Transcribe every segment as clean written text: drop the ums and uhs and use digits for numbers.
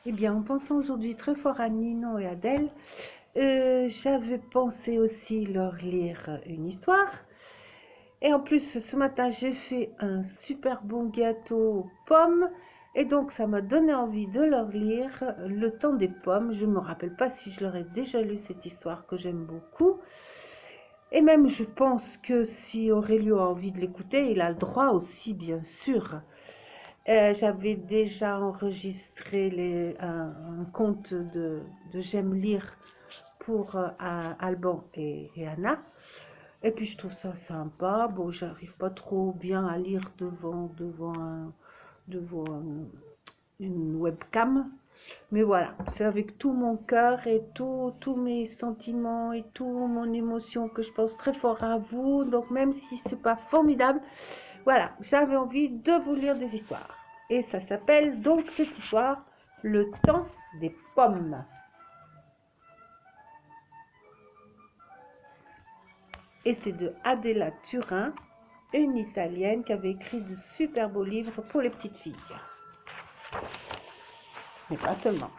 Eh bien, en pensant aujourd'hui très fort à Nino et Adèle, j'avais pensé aussi leur lire une histoire. Et en plus, ce matin, j'ai fait un super bon gâteau aux pommes. Et donc, ça m'a donné envie de leur lire Le temps des pommes. Je ne me rappelle pas si je leur ai déjà lu cette histoire que j'aime beaucoup. Et même, je pense que si Aurélio a envie de l'écouter, il a le droit aussi, bien sûr. J'avais déjà enregistré un compte de J'aime lire pour Alban et Anna. Et puis je trouve ça sympa. Bon, j'arrive pas trop bien à lire une webcam. Mais voilà, c'est avec tout mon cœur et tous mes sentiments et toute mon émotion que je pense très fort à vous. Donc même si c'est pas formidable, voilà, j'avais envie de vous lire des histoires. Et ça s'appelle donc cette histoire, Le temps des pommes. Et c'est de Adela Turin, une Italienne qui avait écrit de super beaux livres pour les petites filles. Mais pas seulement.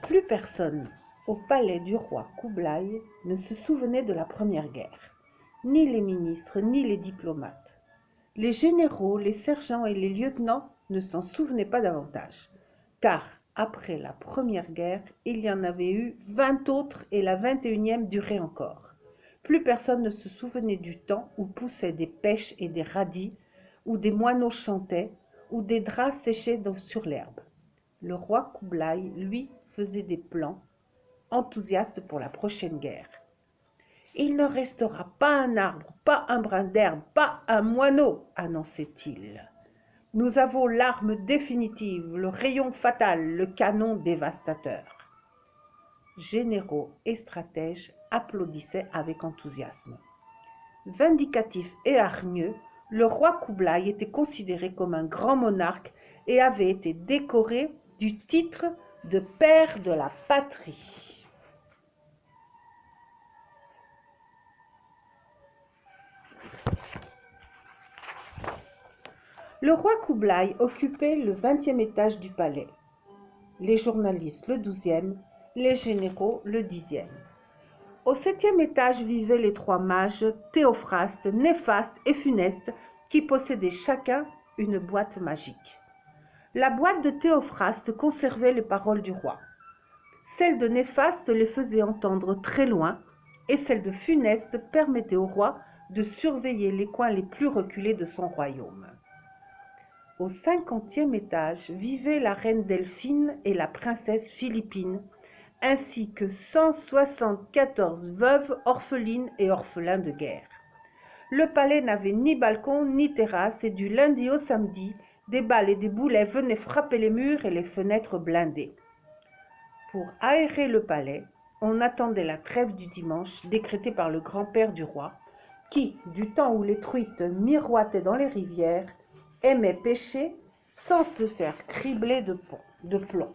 Plus personne au palais du roi Kublai ne se souvenait de la Première Guerre, ni les ministres, ni les diplomates. Les généraux, les sergents et les lieutenants ne s'en souvenaient pas davantage, car après la Première Guerre, il y en avait eu 20 autres et la 21e durait encore. Plus personne ne se souvenait du temps où poussaient des pêches et des radis, où des moineaux chantaient, où des draps séchaient sur l'herbe. Le roi Kublai, lui, faisait des plans, enthousiaste pour la prochaine guerre. Il ne restera pas un arbre, pas un brin d'herbe, pas un moineau, annonçait-il. Nous avons l'arme définitive, le rayon fatal, le canon dévastateur. Généraux et stratèges applaudissaient avec enthousiasme. Vindicatif et hargneux, le roi Kublai était considéré comme un grand monarque et avait été décoré du titre de père de la patrie. Le roi Kublai occupait le 20e étage du palais, les journalistes le 12e, les généraux le 10e. Au 7e étage vivaient les trois mages, Théophraste, Néfaste et Funeste, qui possédaient chacun une boîte magique. La boîte de Théophraste conservait les paroles du roi. Celle de Néfaste les faisait entendre très loin, et celle de Funeste permettait au roi de surveiller les coins les plus reculés de son royaume. Au 50e étage vivaient la reine Delphine et la princesse Philippine, ainsi que 174 veuves, orphelines et orphelins de guerre. Le palais n'avait ni balcon ni terrasse et du lundi au samedi, des balles et des boulets venaient frapper les murs et les fenêtres blindées. Pour aérer le palais, on attendait la trêve du dimanche décrétée par le grand-père du roi, qui, du temps où les truites miroitaient dans les rivières, aimait pêcher sans se faire cribler de plomb.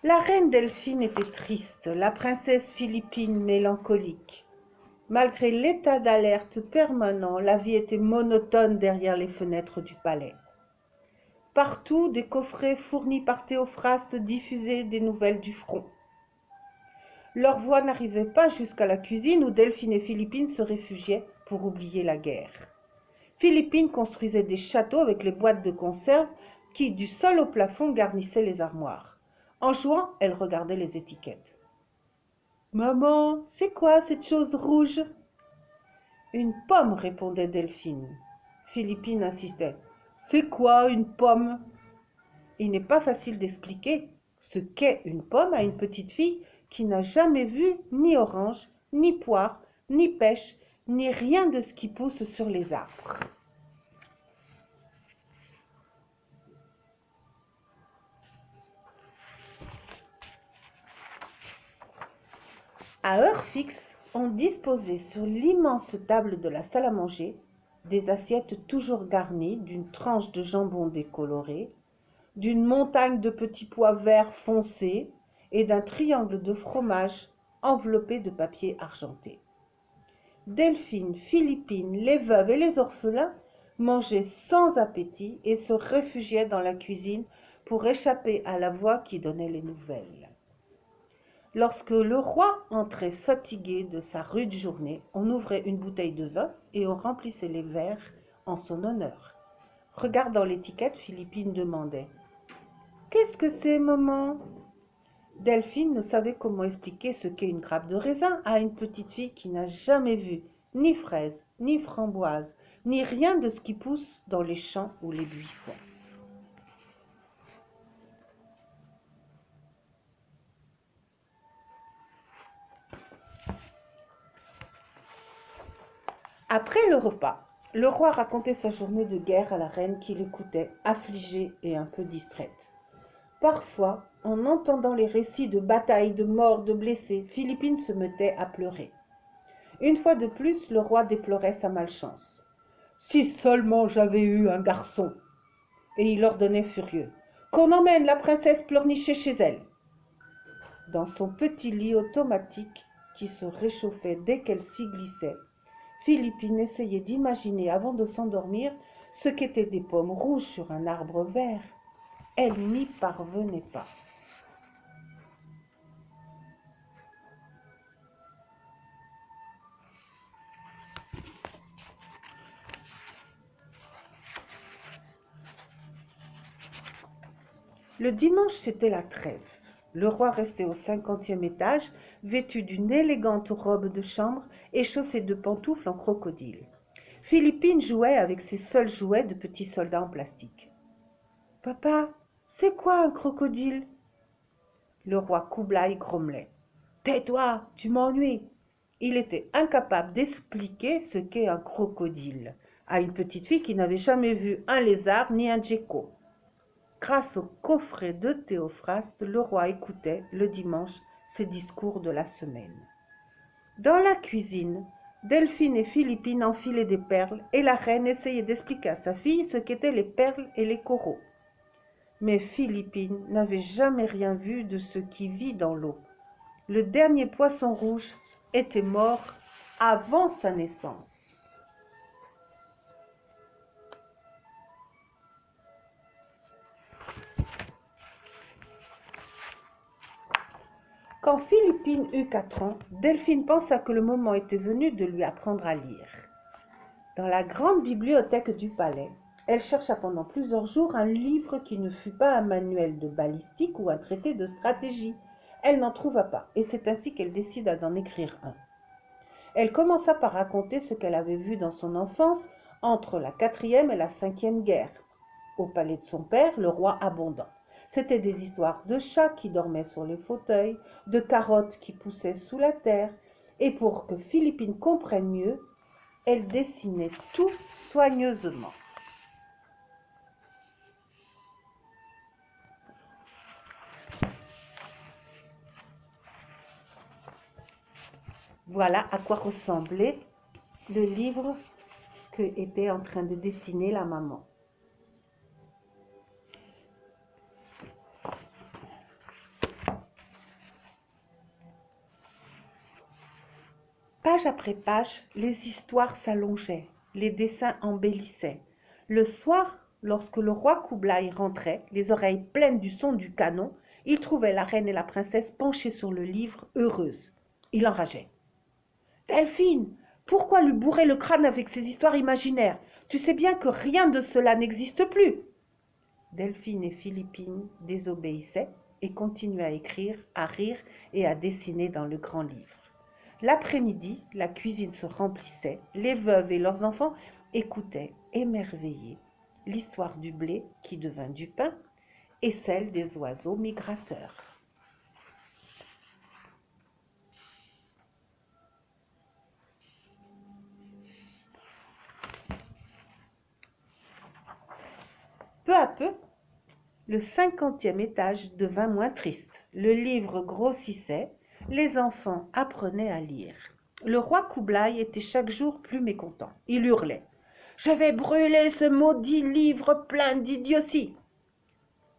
La reine Delphine était triste, la princesse Philippine mélancolique. Malgré l'état d'alerte permanent, la vie était monotone derrière les fenêtres du palais. Partout, des coffrets fournis par Théophraste diffusaient des nouvelles du front. Leur voix n'arrivait pas jusqu'à la cuisine où Delphine et Philippine se réfugiaient pour oublier la guerre. Philippine construisait des châteaux avec les boîtes de conserve qui, du sol au plafond, garnissaient les armoires. En jouant, elle regardait les étiquettes. « Maman, c'est quoi cette chose rouge ?» « Une pomme, répondait Delphine. Philippine insistait. « C'est quoi une pomme ?» Il n'est pas facile d'expliquer ce qu'est une pomme à une petite fille qui n'a jamais vu ni orange, ni poire, ni pêche, ni rien de ce qui pousse sur les arbres. À heure fixe, on disposait sur l'immense table de la salle à manger des assiettes toujours garnies d'une tranche de jambon décoloré, d'une montagne de petits pois verts foncés et d'un triangle de fromage enveloppées de papier argenté. Delphine, Philippine, les veuves et les orphelins mangeaient sans appétit et se réfugiaient dans la cuisine pour échapper à la voix qui donnait les nouvelles. Lorsque le roi entrait fatigué de sa rude journée, on ouvrait une bouteille de vin et on remplissait les verres en son honneur. Regardant l'étiquette, Philippine demandait « Qu'est-ce que c'est, maman ?» Delphine ne savait comment expliquer ce qu'est une grappe de raisin à une petite fille qui n'a jamais vu ni fraises, ni framboises, ni rien de ce qui pousse dans les champs ou les buissons. Après le repas, le roi racontait sa journée de guerre à la reine qui l'écoutait, affligée et un peu distraite. Parfois, en entendant les récits de batailles, de morts, de blessés, Philippine se mettait à pleurer. Une fois de plus, le roi déplorait sa malchance. « Si seulement j'avais eu un garçon !» Et il ordonnait furieux. « Qu'on emmène la princesse pleurnicher chez elle !» Dans son petit lit automatique qui se réchauffait dès qu'elle s'y glissait, Philippine essayait d'imaginer avant de s'endormir ce qu'étaient des pommes rouges sur un arbre vert. Elle n'y parvenait pas. Le dimanche, c'était la trêve. Le roi restait au 50e étage, vêtu d'une élégante robe de chambre et chaussé de pantoufles en crocodile. Philippine jouait avec ses seuls jouets de petits soldats en plastique. « Papa, c'est quoi un crocodile ?» Le roi Kublai grommelait. « Tais-toi, tu m'ennuies !» Il était incapable d'expliquer ce qu'est un crocodile à une petite fille qui n'avait jamais vu un lézard ni un gecko. Grâce au coffret de Théophraste, le roi écoutait, le dimanche, ses discours de la semaine. Dans la cuisine, Delphine et Philippine enfilaient des perles et la reine essayait d'expliquer à sa fille ce qu'étaient les perles et les coraux. Mais Philippine n'avait jamais rien vu de ce qui vit dans l'eau. Le dernier poisson rouge était mort avant sa naissance. Quand Philippine eut 4 ans, Delphine pensa que le moment était venu de lui apprendre à lire. Dans la grande bibliothèque du palais, elle chercha pendant plusieurs jours un livre qui ne fût pas un manuel de balistique ou un traité de stratégie. Elle n'en trouva pas, et c'est ainsi qu'elle décida d'en écrire un. Elle commença par raconter ce qu'elle avait vu dans son enfance entre la 4e et la 5e guerre, au palais de son père, le roi Abondant. C'étaient des histoires de chats qui dormaient sur les fauteuils, de carottes qui poussaient sous la terre, et pour que Philippine comprenne mieux, elle dessinait tout soigneusement. Voilà à quoi ressemblait le livre que était en train de dessiner la maman. Page après page, les histoires s'allongeaient, les dessins embellissaient. Le soir, lorsque le roi Kublai rentrait, les oreilles pleines du son du canon, il trouvait la reine et la princesse penchées sur le livre, heureuses. Il enrageait. « Delphine, pourquoi lui bourrer le crâne avec ces histoires imaginaires? Tu sais bien que rien de cela n'existe plus. » Delphine et Philippine désobéissaient et continuaient à écrire, à rire et à dessiner dans le grand livre. L'après-midi, la cuisine se remplissait, les veuves et leurs enfants écoutaient, émerveillés, l'histoire du blé qui devint du pain et celle des oiseaux migrateurs. Peu à peu, le 50e étage devint moins triste. Le livre grossissait, les enfants apprenaient à lire. Le roi Kublai était chaque jour plus mécontent. Il hurlait. « Je vais brûler ce maudit livre plein d'idioties !»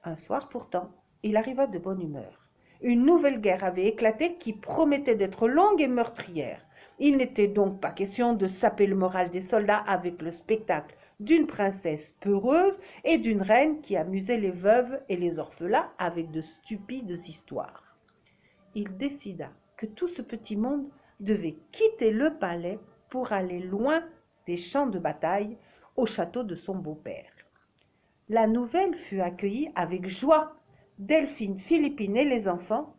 Un soir pourtant, il arriva de bonne humeur. Une nouvelle guerre avait éclaté qui promettait d'être longue et meurtrière. Il n'était donc pas question de saper le moral des soldats avec le spectacle d'une princesse peureuse et d'une reine qui amusait les veuves et les orphelins avec de stupides histoires. Il décida que tout ce petit monde devait quitter le palais pour aller loin des champs de bataille au château de son beau-père. La nouvelle fut accueillie avec joie. Delphine, Philippine et les enfants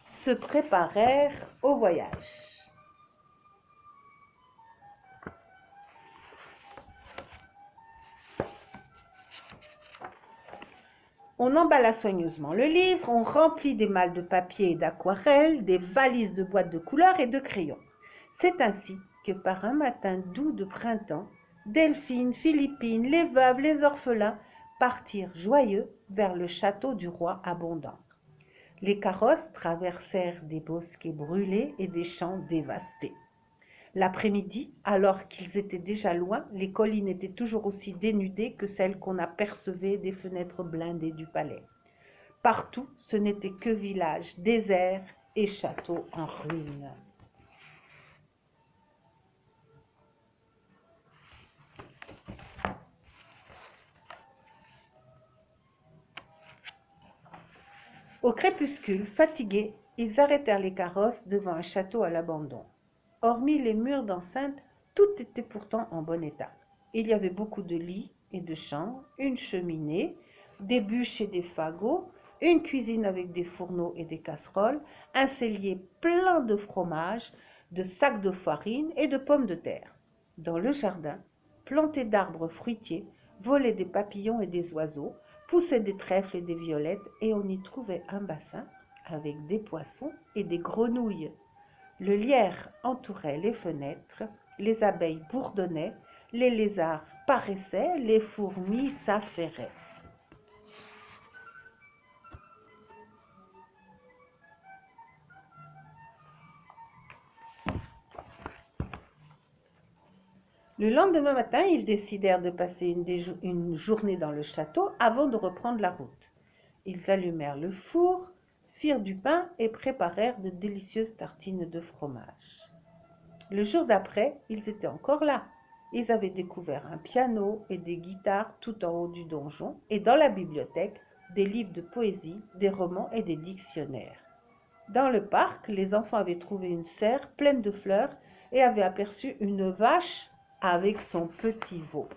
se préparèrent au voyage. On emballa soigneusement le livre, on remplit des malles de papier et d'aquarelle, des valises de boîtes de couleurs et de crayons. C'est ainsi que par un matin doux de printemps, Delphine, Philippine, les veuves, les orphelins partirent joyeux vers le château du roi abondant. Les carrosses traversèrent des bosquets brûlés et des champs dévastés. L'après-midi, alors qu'ils étaient déjà loin, les collines étaient toujours aussi dénudées que celles qu'on apercevait des fenêtres blindées du palais. Partout, ce n'étaient que villages déserts et châteaux en ruines. Au crépuscule, fatigués, ils arrêtèrent les carrosses devant un château à l'abandon. Hormis les murs d'enceinte, tout était pourtant en bon état. Il y avait beaucoup de lits et de chambres, une cheminée, des bûches et des fagots, une cuisine avec des fourneaux et des casseroles, un cellier plein de fromage, de sacs de farine et de pommes de terre. Dans le jardin, planté d'arbres fruitiers, volaient des papillons et des oiseaux, poussaient des trèfles et des violettes, et on y trouvait un bassin avec des poissons et des grenouilles. Le lierre entourait les fenêtres, les abeilles bourdonnaient, les lézards paraissaient, les fourmis s'affairaient. Le lendemain matin, ils décidèrent de passer une journée dans le château avant de reprendre la route. Ils allumèrent le four, firent du pain et préparèrent de délicieuses tartines de fromage. Le jour d'après, ils étaient encore là. Ils avaient découvert un piano et des guitares tout en haut du donjon, et dans la bibliothèque, des livres de poésie, des romans et des dictionnaires. Dans le parc, les enfants avaient trouvé une serre pleine de fleurs et avaient aperçu une vache avec son petit veau.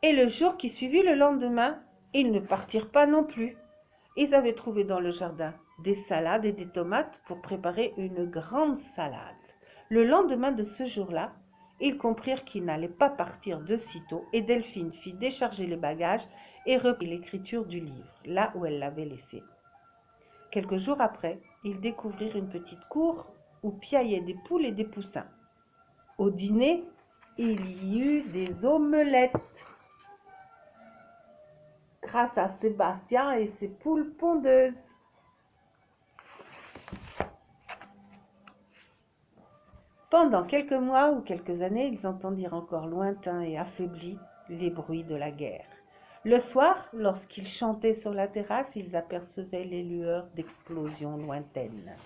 Et le jour qui suivit, le lendemain, ils ne partirent pas non plus. Ils avaient trouvé dans le jardin des salades et des tomates pour préparer une grande salade. Le lendemain de ce jour-là, ils comprirent qu'ils n'allaient pas partir de sitôt et Delphine fit décharger les bagages et reprit l'écriture du livre, là où elle l'avait laissé. Quelques jours après, ils découvrirent une petite cour où piaillaient des poules et des poussins. Au dîner, il y eut des omelettes. Grâce à Sébastien et ses poules pondeuses. Pendant quelques mois ou quelques années, ils entendirent encore lointains et affaiblis les bruits de la guerre. Le soir, lorsqu'ils chantaient sur la terrasse, ils apercevaient les lueurs d'explosions lointaines.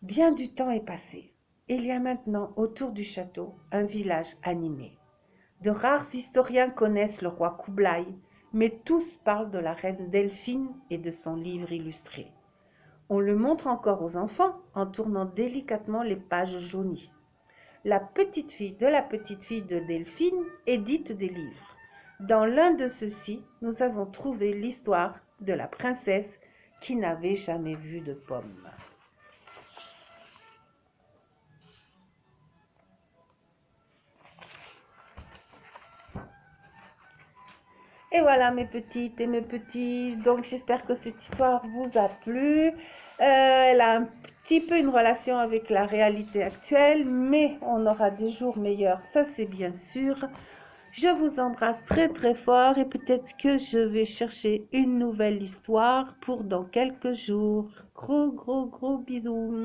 Bien du temps est passé. Il y a maintenant autour du château un village animé. De rares historiens connaissent le roi Kublai, mais tous parlent de la reine Delphine et de son livre illustré. On le montre encore aux enfants en tournant délicatement les pages jaunies. La petite fille de Delphine édite des livres. Dans l'un de ceux-ci, nous avons trouvé l'histoire de la princesse qui n'avait jamais vu de pommes. Et voilà mes petites et mes petits, donc j'espère que cette histoire vous a plu. Elle a un petit peu une relation avec la réalité actuelle, mais on aura des jours meilleurs, ça c'est bien sûr. Je vous embrasse très très fort et peut-être que je vais chercher une nouvelle histoire pour dans quelques jours. Gros gros gros bisous.